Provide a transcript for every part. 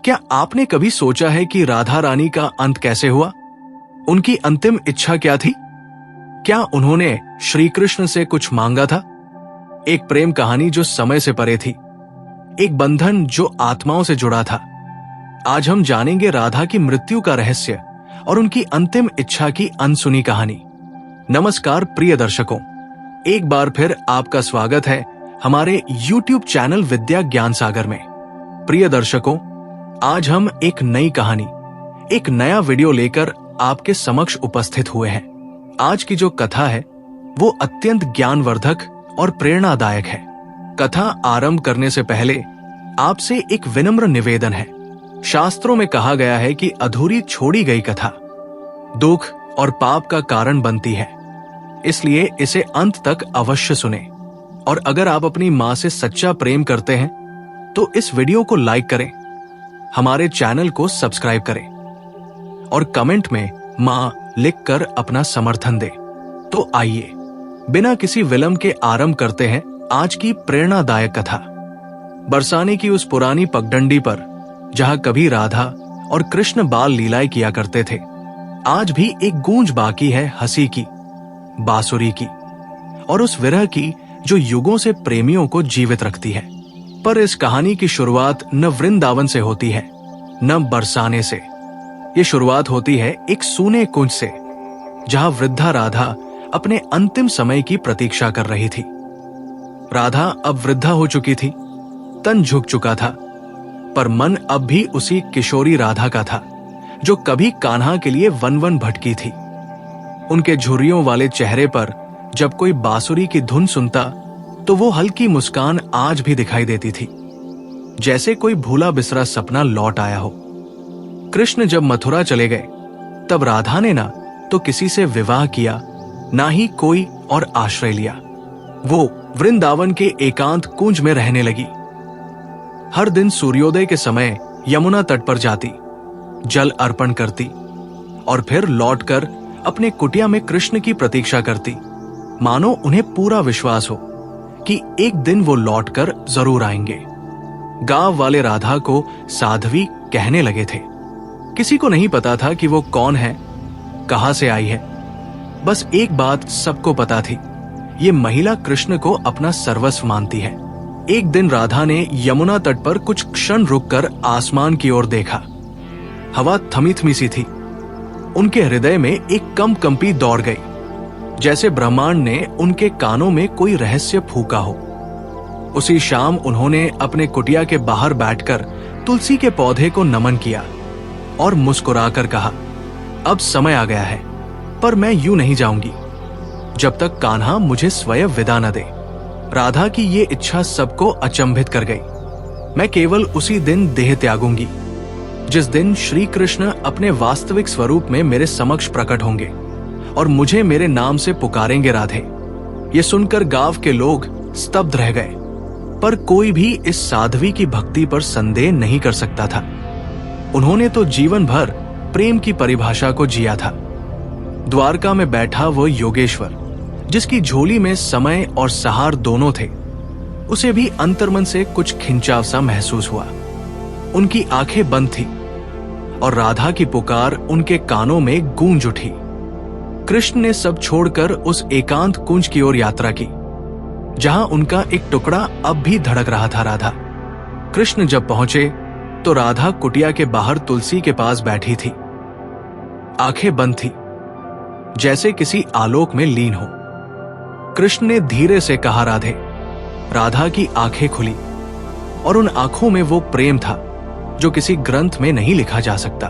क्या आपने कभी सोचा है कि राधा रानी का अंत कैसे हुआ? उनकी अंतिम इच्छा क्या थी? क्या उन्होंने श्री कृष्ण से कुछ मांगा था? एक प्रेम कहानी जो समय से परे थी, एक बंधन जो आत्माओं से जुड़ा था। आज हम जानेंगे राधा की मृत्यु का रहस्य और उनकी अंतिम इच्छा की अनसुनी कहानी। नमस्कार प्रिय दर्शकों, एक बार फिर आपका स्वागत है हमारे YouTube चैनल विद्या ज्ञान सागर में। प्रिय दर्शकों, आज हम एक नई कहानी, एक नया वीडियो लेकर आपके समक्ष उपस्थित हुए हैं। आज की जो कथा है वो अत्यंत ज्ञानवर्धक और प्रेरणादायक है। कथा आरंभ करने से पहले आपसे एक विनम्र निवेदन है। शास्त्रों में कहा गया है कि अधूरी छोड़ी गई कथा दुख और पाप का कारण बनती है, इसलिए इसे अंत तक अवश्य सुने। और अगर आप अपनी मां से सच्चा प्रेम करते हैं तो इस वीडियो को लाइक करें, हमारे चैनल को सब्सक्राइब करें और कमेंट में मां लिखकर अपना समर्थन दें। तो आइए बिना किसी विलंब के आरंभ करते हैं आज की प्रेरणादायक कथा। बरसाने की उस पुरानी पगडंडी पर जहां कभी राधा और कृष्ण बाल लीलाएं किया करते थे, आज भी एक गूंज बाकी है हंसी की, बांसुरी की और उस विरह की जो युगों से प्रेमियों को जीवित रखती है। पर इस कहानी की शुरुआत न वृंदावन से होती है, न बरसाने से। ये शुरुआत होती है एक सूने कुंज से, जहां वृद्धा राधा अपने अंतिम समय की प्रतीक्षा कर रही थी। राधा अब वृद्धा हो चुकी थी, तन झुक चुका था, पर मन अब भी उसी किशोरी राधा का था जो कभी कान्हा के लिए वन वन भटकी थी। उनके झुर्रियों वाले चेहरे पर जब कोई बांसुरी की धुन सुनता तो वो हल्की मुस्कान आज भी दिखाई देती थी, जैसे कोई भूला बिसरा सपना लौट आया हो। कृष्ण जब मथुरा चले गए तब राधा ने ना तो किसी से विवाह किया, ना ही कोई और आश्रय लिया। वो वृंदावन के एकांत कुंज में रहने लगी। हर दिन सूर्योदय के समय यमुना तट पर जाती, जल अर्पण करती और फिर लौटकर अपने कुटिया में कृष्ण की प्रतीक्षा करती, मानो उन्हें पूरा विश्वास हो कि एक दिन वो लौटकर जरूर आएंगे। गांव वाले राधा को साध्वी कहने लगे थे। किसी को नहीं पता था कि वो कौन है, कहां से आई है। बस एक बात सबको पता थी, ये महिला कृष्ण को अपना सर्वस्व मानती है। एक दिन राधा ने यमुना तट पर कुछ क्षण रुककर आसमान की ओर देखा। हवा थमी थमी सी थी। उनके हृदय में एक कंपी दौड़ गई, जैसे ब्रह्मांड ने उनके कानों में कोई रहस्य फूंका हो। उसी शाम उन्होंने अपने कुटिया के बाहर बैठकर तुलसी के पौधे को नमन किया और मुस्कुराकर कहा, अब समय आ गया है, पर मैं यूं नहीं जाऊंगी जब तक कान्हा मुझे स्वयं विदा न दे। राधा की ये इच्छा सबको अचंभित कर गई। मैं केवल उसी दिन देह त्यागूंगी जिस दिन श्री कृष्ण अपने वास्तविक स्वरूप में मेरे समक्ष प्रकट होंगे और मुझे मेरे नाम से पुकारेंगे राधे। ये सुनकर गांव के लोग स्तब्ध रह गए, पर कोई भी इस साध्वी की भक्ति पर संदेह नहीं कर सकता था। उन्होंने तो जीवन भर प्रेम की परिभाषा को जिया था। द्वारका में बैठा वो योगेश्वर, जिसकी झोली में समय और सहार दोनों थे, उसे भी अंतर्मन से कुछ खिंचाव सा महसूस हुआ। उनकी आंखें बंद थी और राधा की पुकार उनके कानों में गूंज उठी। कृष्ण ने सब छोड़कर उस एकांत कुंज की ओर यात्रा की, जहां उनका एक टुकड़ा अब भी धड़क रहा था। राधा कृष्ण जब पहुंचे तो राधा कुटिया के बाहर तुलसी के पास बैठी थी। आंखें बंद थी, जैसे किसी आलोक में लीन हो। कृष्ण ने धीरे से कहा, राधे। राधा की आंखें खुली और उन आंखों में वो प्रेम था जो किसी ग्रंथ में नहीं लिखा जा सकता।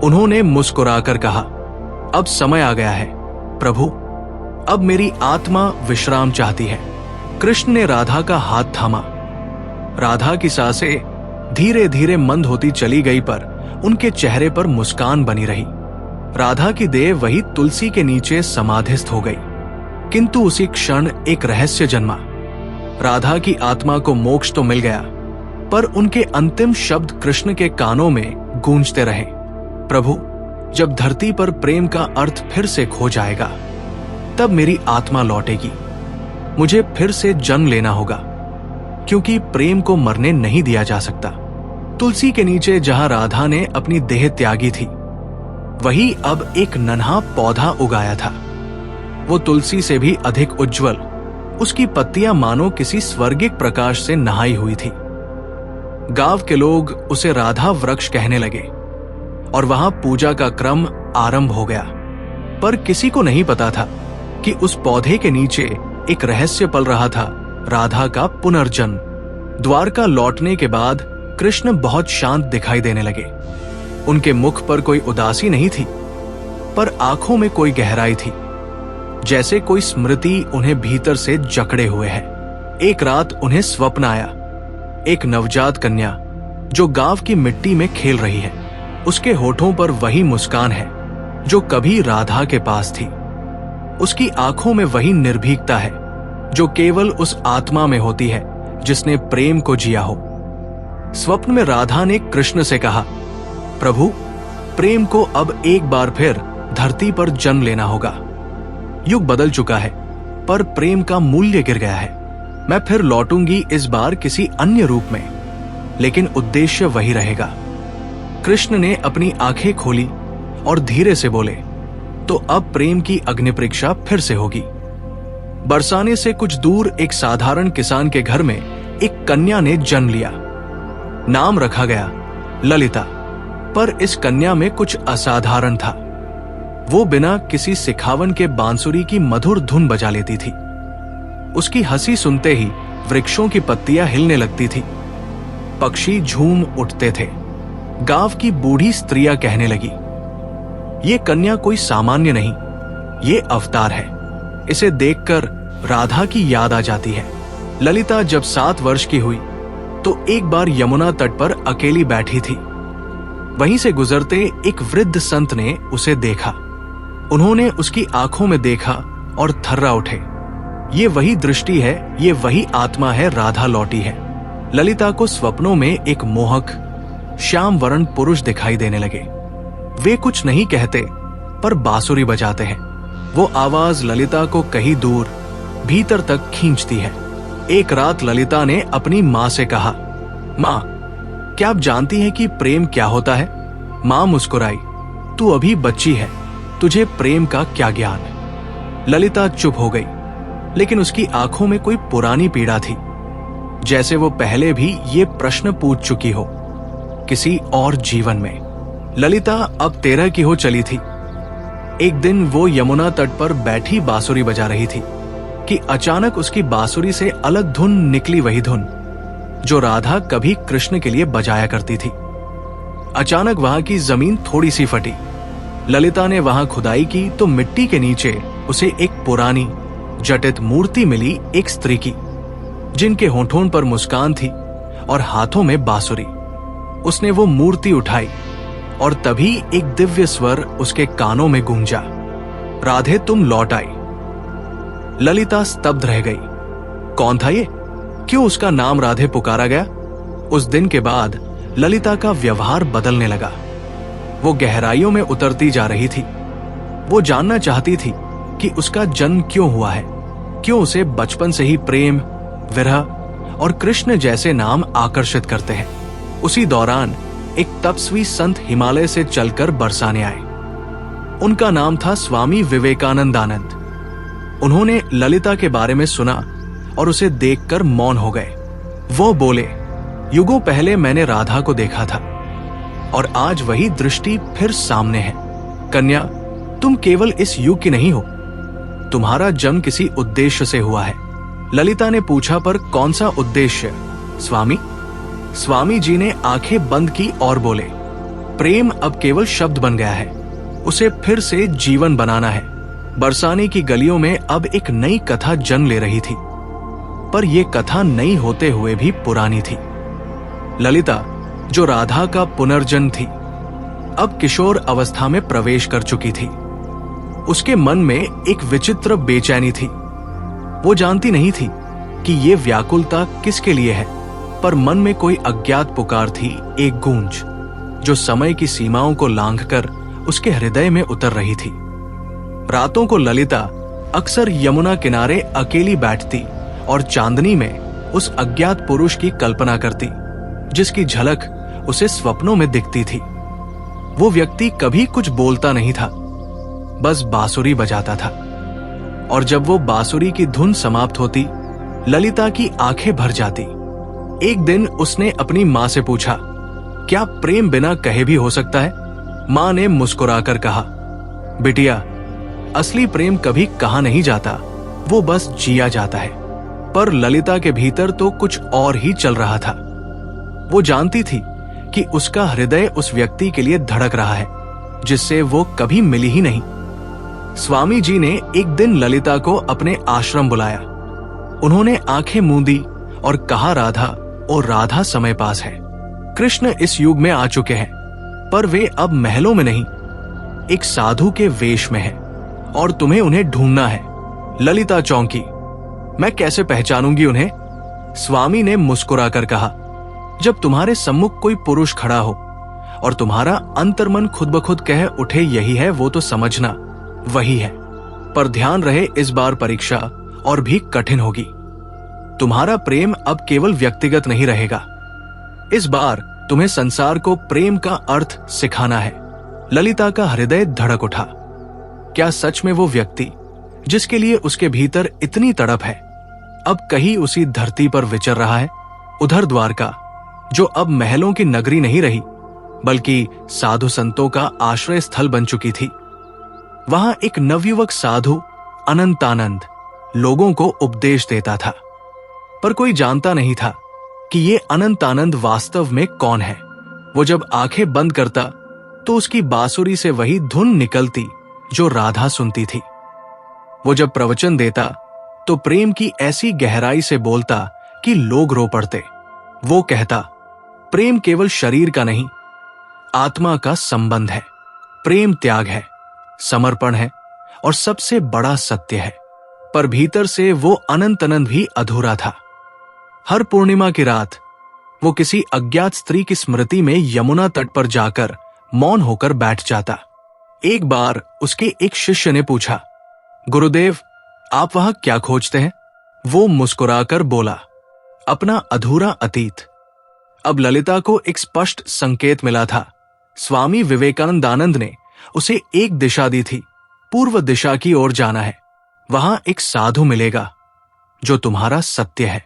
उन्होंने मुस्कुराकर कहा, अब समय आ गया है प्रभु, अब मेरी आत्मा विश्राम चाहती है। कृष्ण ने राधा का हाथ थामा। राधा की सांसें धीरे धीरे मंद होती चली गई, पर उनके चेहरे पर मुस्कान बनी रही। राधा की देह वही तुलसी के नीचे समाधिस्थ हो गई। किंतु उसी क्षण एक रहस्य जन्मा। राधा की आत्मा को मोक्ष तो मिल गया, पर उनके अंतिम शब्द कृष्ण के कानों में गूंजते रहे, प्रभु, जब धरती पर प्रेम का अर्थ फिर से खो जाएगा तब मेरी आत्मा लौटेगी। मुझे फिर से जन्म लेना होगा, क्योंकि प्रेम को मरने नहीं दिया जा सकता। तुलसी के नीचे जहां राधा ने अपनी देह त्यागी थी, वही अब एक नन्हा पौधा उगाया था। वो तुलसी से भी अधिक उज्जवल, उसकी पत्तियां मानो किसी स्वर्गिक प्रकाश से नहाई हुई थी। गांव के लोग उसे राधा वृक्ष कहने लगे और वहां पूजा का क्रम आरंभ हो गया। पर किसी को नहीं पता था कि उस पौधे के नीचे एक रहस्य पल रहा था, राधा का पुनर्जन्म। द्वारका लौटने के बाद कृष्ण बहुत शांत दिखाई देने लगे। उनके मुख पर कोई उदासी नहीं थी, पर आंखों में कोई गहराई थी, जैसे कोई स्मृति उन्हें भीतर से जकड़े हुए है। एक रात उन्हें स्वप्न आया, एक नवजात कन्या जो गांव की मिट्टी में खेल रही है। उसके होठों पर वही मुस्कान है जो कभी राधा के पास थी। उसकी आंखों में वही निर्भीकता है जो केवल उस आत्मा में होती है जिसने प्रेम को जिया हो। स्वप्न में राधा ने कृष्ण से कहा, प्रभु, प्रेम को अब एक बार फिर धरती पर जन्म लेना होगा। युग बदल चुका है, पर प्रेम का मूल्य गिर गया है। मैं फिर लौटूंगी, इस बार किसी अन्य रूप में, लेकिन उद्देश्य वही रहेगा। कृष्ण ने अपनी आंखें खोली और धीरे से बोले, तो अब प्रेम की अग्नि परीक्षा फिर से होगी। बरसाने से कुछ दूर एक साधारण किसान के घर में एक कन्या ने जन्म लिया। नाम रखा गया ललिता। पर इस कन्या में कुछ असाधारण था। वो बिना किसी सिखावन के बांसुरी की मधुर धुन बजा लेती थी। उसकी हंसी सुनते ही वृक्षों की पत्तियां हिलने लगती थी, पक्षी झूम उठते थे। गांव की बूढ़ी स्त्रियां कहने लगी, ये कन्या कोई सामान्य नहीं, ये अवतार है। इसे देखकर राधा की याद आ जाती है। ललिता जब 7 वर्ष की हुई तो एक बार यमुना तट पर अकेली बैठी थी। वहीं से गुजरते एक वृद्ध संत ने उसे देखा। उन्होंने उसकी आंखों में देखा और थर्रा उठे। ये वही दृष्टि है, ये वही आत्मा है, राधा लौटी है। ललिता को स्वप्नों में एक मोहक श्याम वर्ण पुरुष दिखाई देने लगे। वे कुछ नहीं कहते, पर बांसुरी बजाते हैं। वो आवाज ललिता को कहीं दूर भीतर तक खींचती है। एक रात ललिता ने अपनी माँ से कहा, माँ, क्या आप जानती हैं कि प्रेम क्या होता है? माँ मुस्कुराई, तू अभी बच्ची है, तुझे प्रेम का क्या ज्ञान? ललिता चुप हो गई, लेकिन उसकी आंखों में कोई पुरानी पीड़ा थी, जैसे वो पहले भी ये प्रश्न पूछ चुकी हो किसी और जीवन में। ललिता अब 13 की हो चली थी। एक दिन वो यमुना तट पर बैठी बांसुरी बजा रही थी कि अचानक उसकी बांसुरी से अलग धुन निकली, वही धुन जो राधा कभी कृष्ण के लिए बजाया करती थी। अचानक वहां की जमीन थोड़ी सी फटी। ललिता ने वहां खुदाई की तो मिट्टी के नीचे उसे एक पुरानी जटित मूर्ति मिली, एक स्त्री की, जिनके होठों पर मुस्कान थी और हाथों में बांसुरी। उसने वो मूर्ति उठाई और तभी एक दिव्य स्वर उसके कानों में गूंजा, राधे तुम लौट आई। ललिता स्तब्ध रह गई। कौन था ये? क्यों उसका नाम राधे पुकारा गया? उस दिन के बाद ललिता का व्यवहार बदलने लगा। वो गहराइयों में उतरती जा रही थी। वो जानना चाहती थी कि उसका जन्म क्यों हुआ है, क्यों उसे बचपन से ही प्रेम, विरह और कृष्ण जैसे नाम आकर्षित करते हैं। उसी दौरान एक तपस्वी संत हिमालय से चलकर बरसाने आए। उनका नाम था स्वामी विवेकानंद आनंद। उन्होंने ललिता के बारे में सुना और उसे देखकर मौन हो गए। वो बोले, युगों पहले मैंने राधा को देखा था और आज वही दृष्टि फिर सामने है। कन्या, तुम केवल इस युग की नहीं हो, तुम्हारा जन्म किसी उद्देश्य से हुआ है। ललिता ने पूछा, पर कौन सा उद्देश्य स्वामी? स्वामी जी ने आंखें बंद की और बोले, प्रेम अब केवल शब्द बन गया है, उसे फिर से जीवन बनाना है। बरसाने की गलियों में अब एक नई कथा जन्म ले रही थी, पर यह कथा नई होते हुए भी पुरानी थी। ललिता, जो राधा का पुनर्जन्म थी, अब किशोर अवस्था में प्रवेश कर चुकी थी। उसके मन में एक विचित्र बेचैनी थी। वो जानती नहीं थी कि ये व्याकुलता किसके लिए है, पर मन में कोई अज्ञात पुकार थी, एक गूंज जो समय की सीमाओं को लांघकर उसके हृदय में उतर रही थी। रातों को ललिता अक्सर यमुना किनारे अकेली बैठती और चांदनी में उस अज्ञात पुरुष की कल्पना करती, जिसकी झलक उसे स्वप्नों में दिखती थी। वो व्यक्ति कभी कुछ बोलता नहीं था, बस बांसुरी बजाता था। और जब वो बांसुरी की धुन समाप्त होती, ललिता की आंखें भर जाती। एक दिन उसने अपनी मां से पूछा, क्या प्रेम बिना कहे भी हो सकता है? मां ने मुस्कुराकर कहा, बिटिया, असली प्रेम कभी कहा नहीं जाता, वो बस जिया जाता है। पर ललिता के भीतर तो कुछ और ही चल रहा था। वो जानती थी कि उसका हृदय उस व्यक्ति के लिए धड़क रहा है जिससे वो कभी मिली ही नहीं। स्वामी जी ने एक दिन ललिता को अपने आश्रम बुलाया। उन्होंने आंखें मूंदी और कहा, राधा और राधा समय पास है। कृष्ण इस युग में आ चुके हैं, पर वे अब महलों में नहीं, एक साधु के वेश में हैं और तुम्हें उन्हें ढूंढना है। ललिता चौंकी। मैं कैसे पहचानूंगी उन्हें? स्वामी ने मुस्कुराकर कहा, जब तुम्हारे सम्मुख कोई पुरुष खड़ा हो और तुम्हारा अंतर्मन खुद ब खुद कह उठे यही है, वो तो समझना वही है। पर ध्यान रहे, इस बार परीक्षा और भी कठिन होगी। तुम्हारा प्रेम अब केवल व्यक्तिगत नहीं रहेगा। इस बार तुम्हें संसार को प्रेम का अर्थ सिखाना है। ललिता का हृदय धड़क उठा। क्या सच में वो व्यक्ति जिसके लिए उसके भीतर इतनी तड़प है, अब कहीं उसी धरती पर विचर रहा है? उधर द्वारका, जो अब महलों की नगरी नहीं रही, बल्कि साधु संतों का आश्रय स्थल बन चुकी थी। वहां एक नवयुवक साधु अनंतानंद लोगों को उपदेश देता था, पर कोई जानता नहीं था कि ये अनंतानंद वास्तव में कौन है। वो जब आंखें बंद करता तो उसकी बांसुरी से वही धुन निकलती जो राधा सुनती थी। वो जब प्रवचन देता तो प्रेम की ऐसी गहराई से बोलता कि लोग रो पड़ते। वो कहता, प्रेम केवल शरीर का नहीं, आत्मा का संबंध है। प्रेम त्याग है, समर्पण है और सबसे बड़ा सत्य है। पर भीतर से वो अनंतानंद भी अधूरा था। हर पूर्णिमा की रात वो किसी अज्ञात स्त्री की स्मृति में यमुना तट पर जाकर मौन होकर बैठ जाता। एक बार उसके एक शिष्य ने पूछा, गुरुदेव, आप वहां क्या खोजते हैं? वो मुस्कुराकर बोला, अपना अधूरा अतीत। अब ललिता को एक स्पष्ट संकेत मिला था। स्वामी विवेकानंद ने उसे एक दिशा दी थी, पूर्व दिशा की ओर जाना है। वहां एक साधु मिलेगा जो तुम्हारा सत्य है।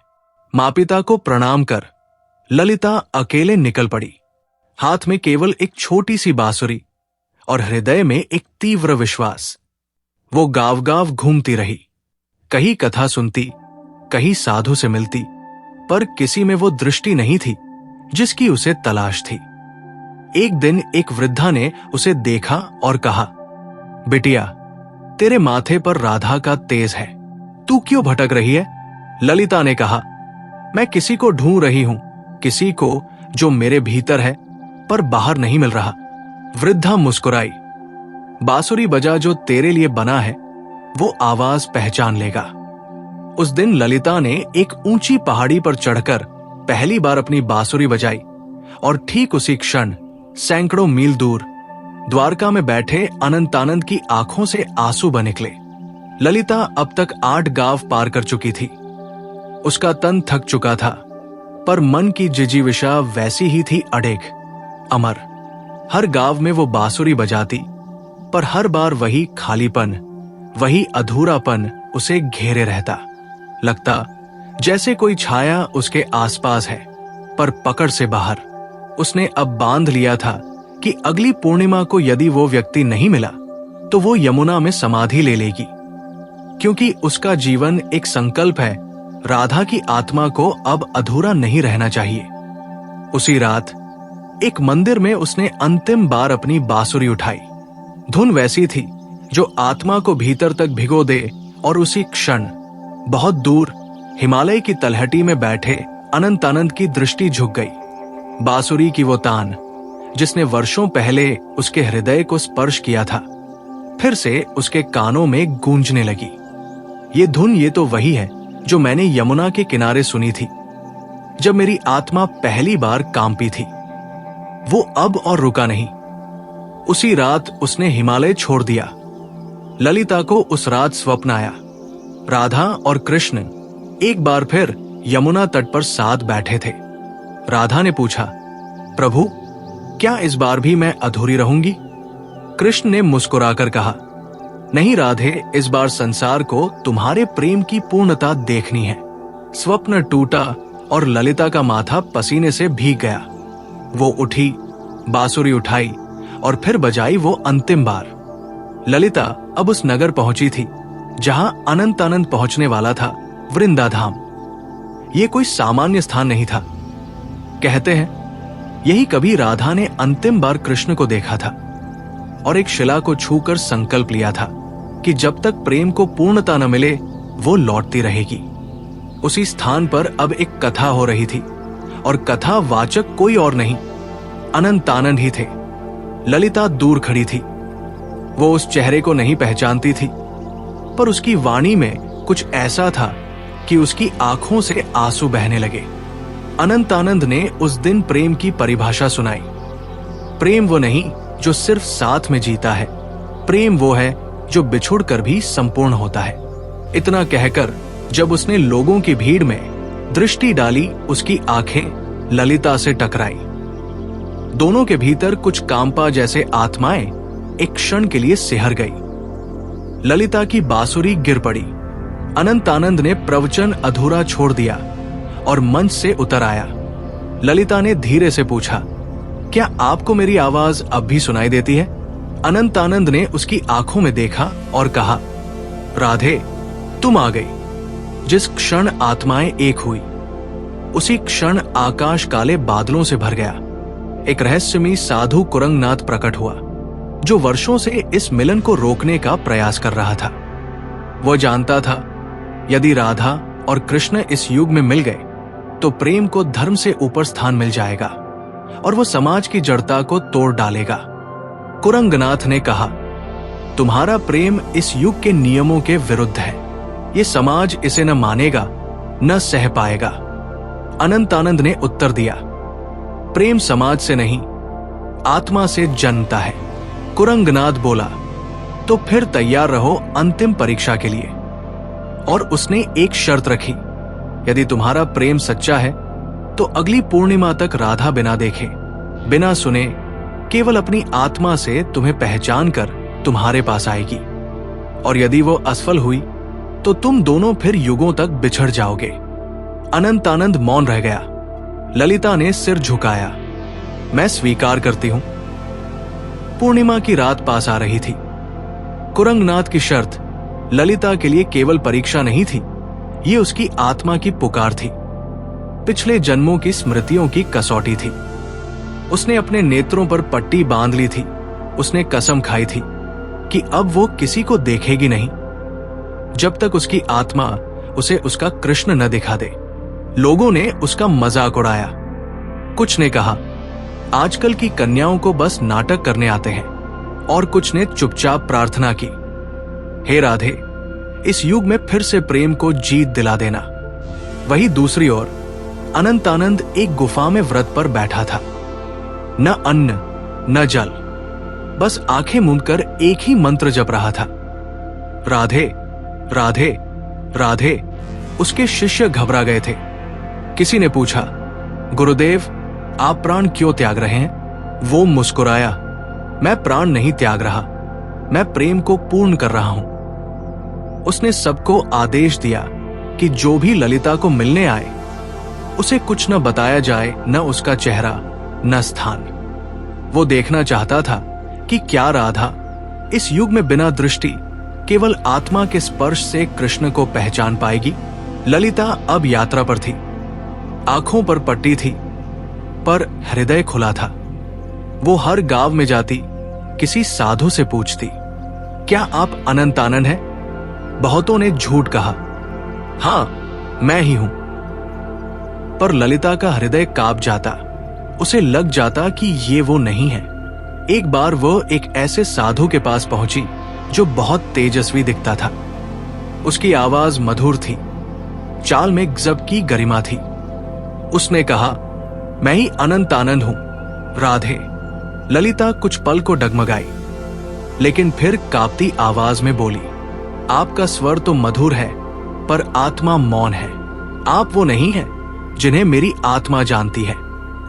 माँ-पिता को प्रणाम कर ललिता अकेले निकल पड़ी। हाथ में केवल एक छोटी सी बांसुरी और हृदय में एक तीव्र विश्वास। वो गांव गांव घूमती रही, कहीं कथा सुनती, कहीं साधु से मिलती, पर किसी में वो दृष्टि नहीं थी जिसकी उसे तलाश थी। एक दिन एक वृद्धा ने उसे देखा और कहा, बिटिया, तेरे माथे पर राधा का तेज है, तू क्यों भटक रही है? ललिता ने कहा, मैं किसी को ढूंढ रही हूं, किसी को जो मेरे भीतर है पर बाहर नहीं मिल रहा। वृद्धा मुस्कुराई, बांसुरी बजा जो तेरे लिए बना है, वो आवाज पहचान लेगा। उस दिन ललिता ने एक ऊंची पहाड़ी पर चढ़कर पहली बार अपनी बांसुरी बजाई और ठीक उसी क्षण सैकड़ों मील दूर द्वारका में बैठे अनंतानंद की आंखों से आंसू बह निकले। ललिता अब तक 8 गांव पार कर चुकी थी। उसका तन थक चुका था, पर मन की जिजीविषा वैसी ही थी अडेग, अमर। हर गांव में वो बांसुरी बजाती, पर हर बार वही खालीपन, वही अधूरापन उसे घेरे रहता। लगता जैसे कोई छाया उसके आसपास है, पर पकड़ से बाहर। उसने अब बांध लिया था कि अगली पूर्णिमा को यदि वो व्यक्ति नहीं मिला तो वो यमुना में समाधि ले लेगी, क्योंकि उसका जीवन एक संकल्प है। राधा की आत्मा को अब अधूरा नहीं रहना चाहिए। उसी रात एक मंदिर में उसने अंतिम बार अपनी बांसुरी उठाई। धुन वैसी थी जो आत्मा को भीतर तक भिगो दे, और उसी क्षण बहुत दूर हिमालय की तलहटी में बैठे अनंतानंद की दृष्टि झुक गई। बांसुरी की वो तान जिसने वर्षों पहले उसके हृदय को स्पर्श किया था, फिर से उसके कानों में गूंजने लगी। ये धुन, ये तो वही है जो मैंने यमुना के किनारे सुनी थी जब मेरी आत्मा पहली बार कांपी थी। वो अब और रुका नहीं। उसी रात उसने हिमालय छोड़ दिया। ललिता को उस रात स्वप्न आया। राधा और कृष्ण एक बार फिर यमुना तट पर साथ बैठे थे। राधा ने पूछा, प्रभु, क्या इस बार भी मैं अधूरी रहूंगी? कृष्ण ने मुस्कुराकर कहा, नहीं राधे, इस बार संसार को तुम्हारे प्रेम की पूर्णता देखनी है। स्वप्न टूटा और ललिता का माथा पसीने से भीग गया। वो उठी, बांसुरी उठाई और फिर बजाई वो अंतिम बार। ललिता अब उस नगर पहुंची थी जहां अनंत आनंद पहुंचने वाला था, वृंदाधाम। ये कोई सामान्य स्थान नहीं था। कहते हैं यही कभी राधा ने अंतिम बार कृष्ण को देखा था और एक शिला को छूकर संकल्प लिया था कि जब तक प्रेम को पूर्णता न मिले वो लौटती रहेगी। उसी स्थान पर अब एक कथा हो रही थी और कथा वाचक कोई और नहीं, अनंत आनंद ही थे। ललिता दूर खड़ी थी। वो उस चेहरे को नहीं पहचानती थी, पर उसकी वाणी में कुछ ऐसा था कि उसकी आंखों से आंसू बहने लगे। अनंत आनंद ने उस दिन प्रेम की परिभाषा सुनाई। प्रेम वो नहीं जो सिर्फ साथ में जीता है, प्रेम वो है जो बिछुड़कर भी संपूर्ण होता है। इतना कहकर जब उसने लोगों की भीड़ में दृष्टि डाली, उसकी आंखें ललिता से टकराई। दोनों के भीतर कुछ कांपा जैसे आत्माएं एक क्षण के लिए सिहर गई। ललिता की बांसुरी गिर पड़ी। अनंत आनंद ने प्रवचन अधूरा छोड़ दिया और मंच से उतर आया। ललिता ने धीरे से पूछा, क्या आपको मेरी आवाज अब भी सुनाई देती है? अनंत आनंद ने उसकी आंखों में देखा और कहा, राधे, तुम आ गई। जिस क्षण आत्माएं एक हुई, उसी क्षण आकाश काले बादलों से भर गया। एक रहस्यमयी साधु कुरंगनाथ प्रकट हुआ, जो वर्षों से इस मिलन को रोकने का प्रयास कर रहा था। वो जानता था यदि राधा और कृष्ण इस युग में मिल गए तो प्रेम को धर्म से ऊपर स्थान मिल जाएगा और वो समाज की जड़ता को तोड़ डालेगा। कुरंगनाथ ने कहा, तुम्हारा प्रेम इस युग के नियमों के विरुद्ध है। ये समाज इसे न मानेगा, न सह पाएगा। अनंत आनंद ने उत्तर दिया, प्रेम समाज से नहीं, आत्मा से जन्मता है। कुरंगनाथ बोला, तो फिर तैयार रहो अंतिम परीक्षा के लिए। और उसने एक शर्त रखी, यदि तुम्हारा प्रेम सच्चा है तो अगली पूर्णिमा तक राधा बिना देखे, बिना सुने, केवल अपनी आत्मा से तुम्हें पहचान कर तुम्हारे पास आएगी। और यदि वो असफल हुई तो तुम दोनों फिर युगों तक बिछड़ जाओगे। अनंत आनंद मौन रह गया। ललिता ने सिर झुकाया, मैं स्वीकार करती हूं। पूर्णिमा की रात पास आ रही थी। कुरंगनाथ की शर्त ललिता के लिए केवल परीक्षा नहीं थी, ये उसकी आत्मा की पुकार थी, पिछले जन्मों की स्मृतियों की कसौटी थी। उसने अपने नेत्रों पर पट्टी बांध ली थी। उसने कसम खाई थी कि अब वो किसी को देखेगी नहीं जब तक उसकी आत्मा उसे उसका कृष्ण न दिखा दे। लोगों ने उसका मजाक उड़ाया। कुछ ने कहा, आजकल की कन्याओं को बस नाटक करने आते हैं, और कुछ ने चुपचाप प्रार्थना की, हे राधे, इस युग में फिर से प्रेम को जीत दिला देना। वही दूसरी ओर अनंत आनंद एक गुफा में व्रत पर बैठा था। न अन्न न जल, बस आंखें मूंदकर एक ही मंत्र जप रहा था, राधे राधे राधे। उसके शिष्य घबरा गए थे। किसी ने पूछा, गुरुदेव, आप प्राण क्यों त्याग रहे हैं? वो मुस्कुराया, मैं प्राण नहीं त्याग रहा, मैं प्रेम को पूर्ण कर रहा हूं। उसने सबको आदेश दिया कि जो भी ललिता को मिलने आए उसे कुछ न बताया जाए, न उसका चेहरा न स्थान। वो देखना चाहता था कि क्या राधा इस युग में बिना दृष्टि केवल आत्मा के स्पर्श से कृष्ण को पहचान पाएगी। ललिता अब यात्रा पर थी। आंखों पर पट्टी थी, पर हृदय खुला था। वो हर गांव में जाती, किसी साधु से पूछती, क्या आप अनंत आनंद हैं? बहुतों ने झूठ कहा, हां मैं ही हूं। पर ललिता का हृदय कांप जाता। उसे लग जाता कि ये वो नहीं है। एक बार वो एक ऐसे साधु के पास पहुंची जो बहुत तेजस्वी दिखता था। उसकी आवाज मधुर थी, चाल में गजब की गरिमा थी। उसने कहा, मैं ही अनंत आनंद हूं, राधे। ललिता कुछ पल को डगमगाई, लेकिन फिर कांपती आवाज में बोली, आपका स्वर तो मधुर है, पर आत्मा मौन है। आप वो नहीं है जिन्हें मेरी आत्मा जानती है।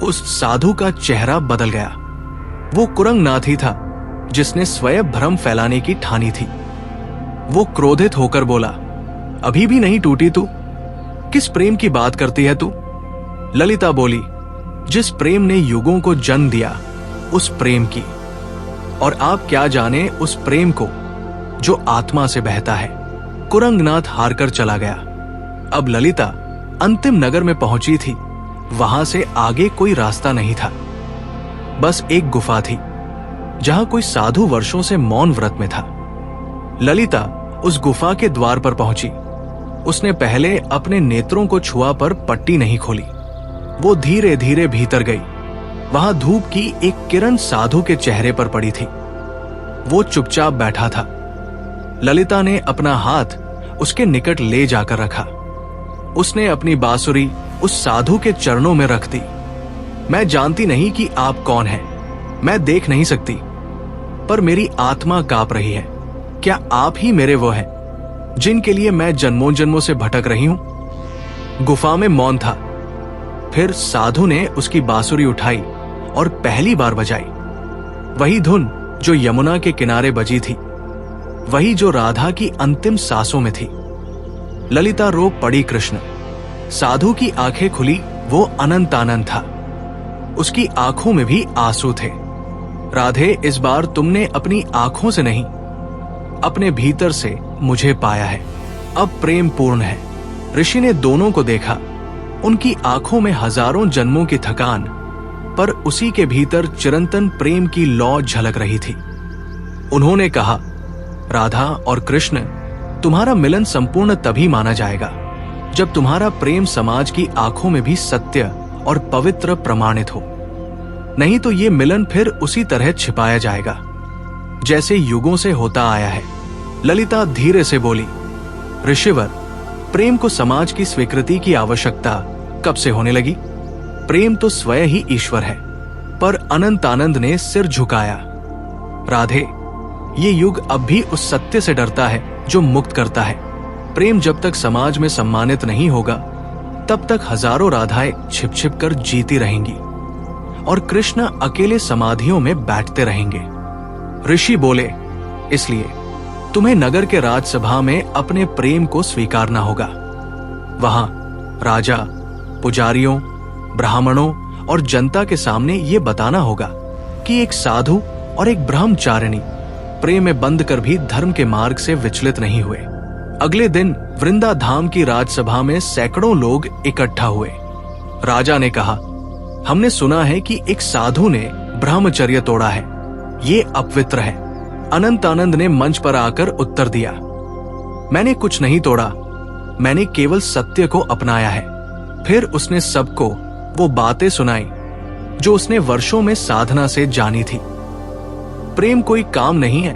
उस साधु का चेहरा बदल गया। वो कुरंगनाथ ही था जिसने स्वयं भ्रम फैलाने की ठानी थी। वो क्रोधित होकर बोला, अभी भी नहीं टूटी तू? किस प्रेम की बात करती है तू? ललिता बोली, जिस प्रेम ने युगों को जन्म दिया उस प्रेम की। और आप क्या जाने उस प्रेम को जो आत्मा से बहता है। कुरंगनाथ हारकर चला गया। अब ललिता अंतिम नगर में पहुंची थी। वहां से आगे कोई रास्ता नहीं था, बस एक गुफा थी जहां कोई साधु वर्षों से मौन व्रत में था। ललिता उस गुफा के द्वार पर पहुंची। उसने पहले अपने नेत्रों को छुआ पर पट्टी नहीं खोली। वो धीरे धीरे भीतर गई। वहां धूप की एक किरण साधु के चेहरे पर पड़ी थी। वो चुपचाप बैठा था। ललिता ने अपना हाथ उसके निकट ले जाकर रखा। उसने अपनी बांसुरी उस साधु के चरणों में रख दी। मैं जानती नहीं कि आप कौन हैं, मैं देख नहीं सकती, पर मेरी आत्मा कांप रही है। क्या आप ही मेरे वो हैं जिनके लिए मैं जन्मों जन्मों से भटक रही हूं? गुफा में मौन था। फिर साधु ने उसकी बांसुरी उठाई और पहली बार बजाई। वही धुन जो यमुना के किनारे बजी थी, वही जो राधा की अंतिम सांसों में थी। ललिता रो पड़ी। कृष्ण। साधु की आंखें खुली। वो अनंत आनंद था। उसकी आंखों में भी आंसू थे। राधे, इस बार तुमने अपनी आंखों से नहीं, अपने भीतर से मुझे पाया है। अब प्रेम पूर्ण है। ऋषि ने दोनों को देखा। उनकी आंखों में हजारों जन्मों की थकान, पर उसी के भीतर चिरंतन प्रेम की लौ झलक रही थी। उन्होंने कहा, राधा और कृष्ण, तुम्हारा मिलन संपूर्ण तभी माना जाएगा जब तुम्हारा प्रेम समाज की आंखों में भी सत्य और पवित्र प्रमाणित हो। नहीं तो ये मिलन फिर उसी तरह छिपाया जाएगा जैसे युगों से होता आया है। ललिता धीरे से बोली, ऋषिवर, प्रेम को समाज की स्वीकृति की आवश्यकता कब से होने लगी? प्रेम तो स्वयं ही ईश्वर है। पर अनंत आनंद ने सिर झुकाया। राधे, ये युग अब भी उस सत्य से डरता है जो मुक्त करता है। प्रेम जब तक समाज में सम्मानित नहीं होगा, तब तक हजारों राधाएं छिप छिप कर जीती रहेंगी और कृष्ण अकेले समाधियों में बैठते रहेंगे। ऋषि बोले, इसलिए तुम्हें नगर के राजसभा में अपने प्रेम को स्वीकारना होगा। वहां राजा, पुजारियों, ब्राह्मणों और जनता के सामने ये बताना होगा कि एक साधु और एक ब्रह्मचारिणी प्रेम में बंद कर भी धर्म के मार्ग से विचलित नहीं हुए। अगले दिन वृंदाधाम की राजसभा में सैकड़ों लोग इकट्ठा हुए। राजा ने कहा, हमने सुना है कि एक साधु ने ब्रह्मचर्य तोड़ा है, ये अपवित्र है। अनंत आनंद ने मंच पर आकर उत्तर दिया, मैंने कुछ नहीं तोड़ा, मैंने केवल सत्य को अपनाया है। फिर उसने सबको वो बातें सुनाई जो उसने वर्षों में साधना से जानी थी। प्रेम कोई काम नहीं है,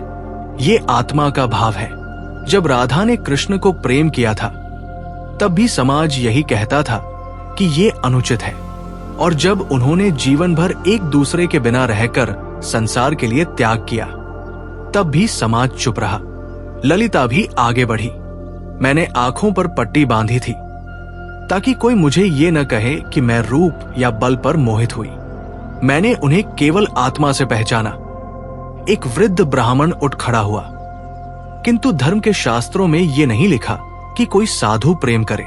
ये आत्मा का भाव है। जब राधा ने कृष्ण को प्रेम किया था, तब भी समाज यही कहता था कि ये अनुचित है। और जब उन्होंने जीवन भर एक दूसरे के बिना रहकर संसार के लिए त्याग किया, तब भी समाज चुप रहा। ललिता भी आगे बढ़ी। मैंने आंखों पर पट्टी बांधी थी ताकि कोई मुझे ये न कहे कि मैं रूप या बल पर मोहित हुई। मैंने उन्हें केवल आत्मा से पहचाना। एक वृद्ध ब्राह्मण उठ खड़ा हुआ, किंतु धर्म के शास्त्रों में यह नहीं लिखा कि कोई साधु प्रेम करे।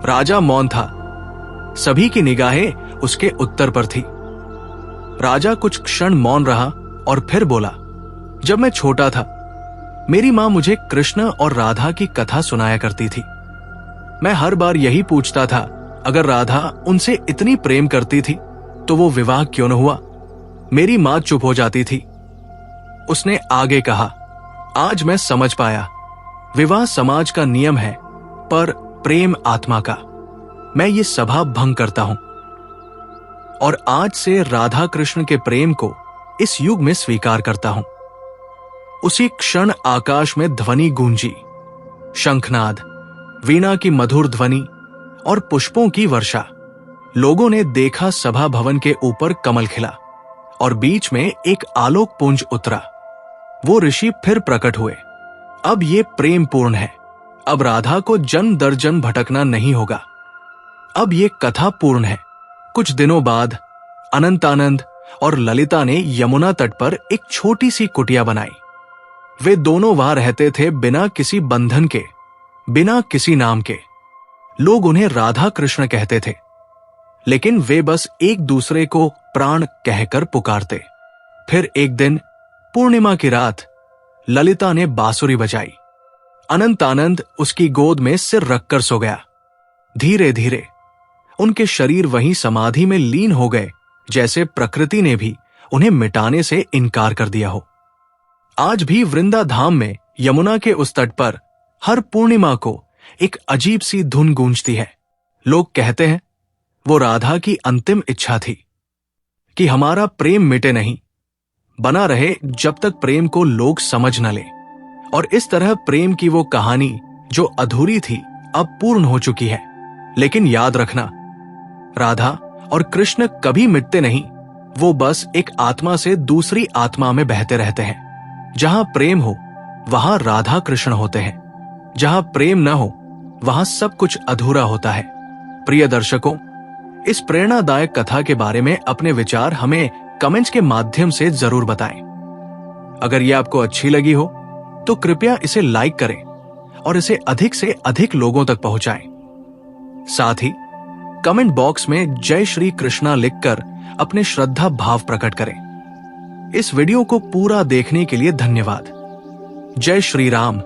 राजा मौन था। सभी की निगाहें उसके उत्तर पर थी। राजा कुछ क्षण मौन रहा और फिर बोला, जब मैं छोटा था, मेरी मां मुझे कृष्ण और राधा की कथा सुनाया करती थी। मैं हर बार यही पूछता था, अगर राधा उनसे इतनी प्रेम करती थी तो वो विवाह क्यों न हुआ? मेरी मां चुप हो जाती थी। उसने आगे कहा, आज मैं समझ पाया, विवाह समाज का नियम है, पर प्रेम आत्मा का। मैं ये सभा भंग करता हूं और आज से राधा कृष्ण के प्रेम को इस युग में स्वीकार करता हूं। उसी क्षण आकाश में ध्वनि गूंजी, शंखनाद, वीणा की मधुर ध्वनि और पुष्पों की वर्षा। लोगों ने देखा सभा भवन के ऊपर कमल खिला और बीच में एक आलोक पुंज उतरा। वो ऋषि फिर प्रकट हुए। अब ये प्रेम पूर्ण है। अब राधा को जन्म दर जन्म भटकना नहीं होगा। अब ये कथा पूर्ण है। कुछ दिनों बाद अनंतानंद और ललिता ने यमुना तट पर एक छोटी सी कुटिया बनाई। वे दोनों वहां रहते थे बिना किसी बंधन के, बिना किसी नाम के। लोग उन्हें राधा कृष्ण कहते थे, लेकिन वे बस एक दूसरे को प्राण कहकर पुकारते। फिर एक दिन पूर्णिमा की रात ललिता ने बांसुरी बजाई। अनंतानंद उसकी गोद में सिर रखकर सो गया। धीरे धीरे उनके शरीर वहीं समाधि में लीन हो गए, जैसे प्रकृति ने भी उन्हें मिटाने से इनकार कर दिया हो। आज भी वृंदा धाम में यमुना के उस तट पर हर पूर्णिमा को एक अजीब सी धुन गूंजती है। लोग कहते हैं वो राधा की अंतिम इच्छा थी कि हमारा प्रेम मिटे नहीं, बना रहे जब तक प्रेम को लोग समझ न ले। और इस तरह प्रेम की वो कहानी जो अधूरी थी अब पूर्ण हो चुकी है। लेकिन याद रखना, राधा और कृष्ण कभी मिटते नहीं। वो बस एक आत्मा से दूसरी आत्मा में बहते रहते हैं। जहां प्रेम हो वहां राधा कृष्ण होते हैं, जहां प्रेम न हो वहां सब कुछ अधूरा होता है। प्रिय दर्शकों, इस प्रेरणादायक कथा के बारे में अपने विचार हमें कमेंट्स के माध्यम से जरूर बताएं। अगर यह आपको अच्छी लगी हो तो कृपया इसे लाइक करें और इसे अधिक से अधिक लोगों तक पहुंचाएं। साथ ही कमेंट बॉक्स में जय श्री कृष्णा लिखकर अपने श्रद्धा भाव प्रकट करें। इस वीडियो को पूरा देखने के लिए धन्यवाद। जय श्री राम।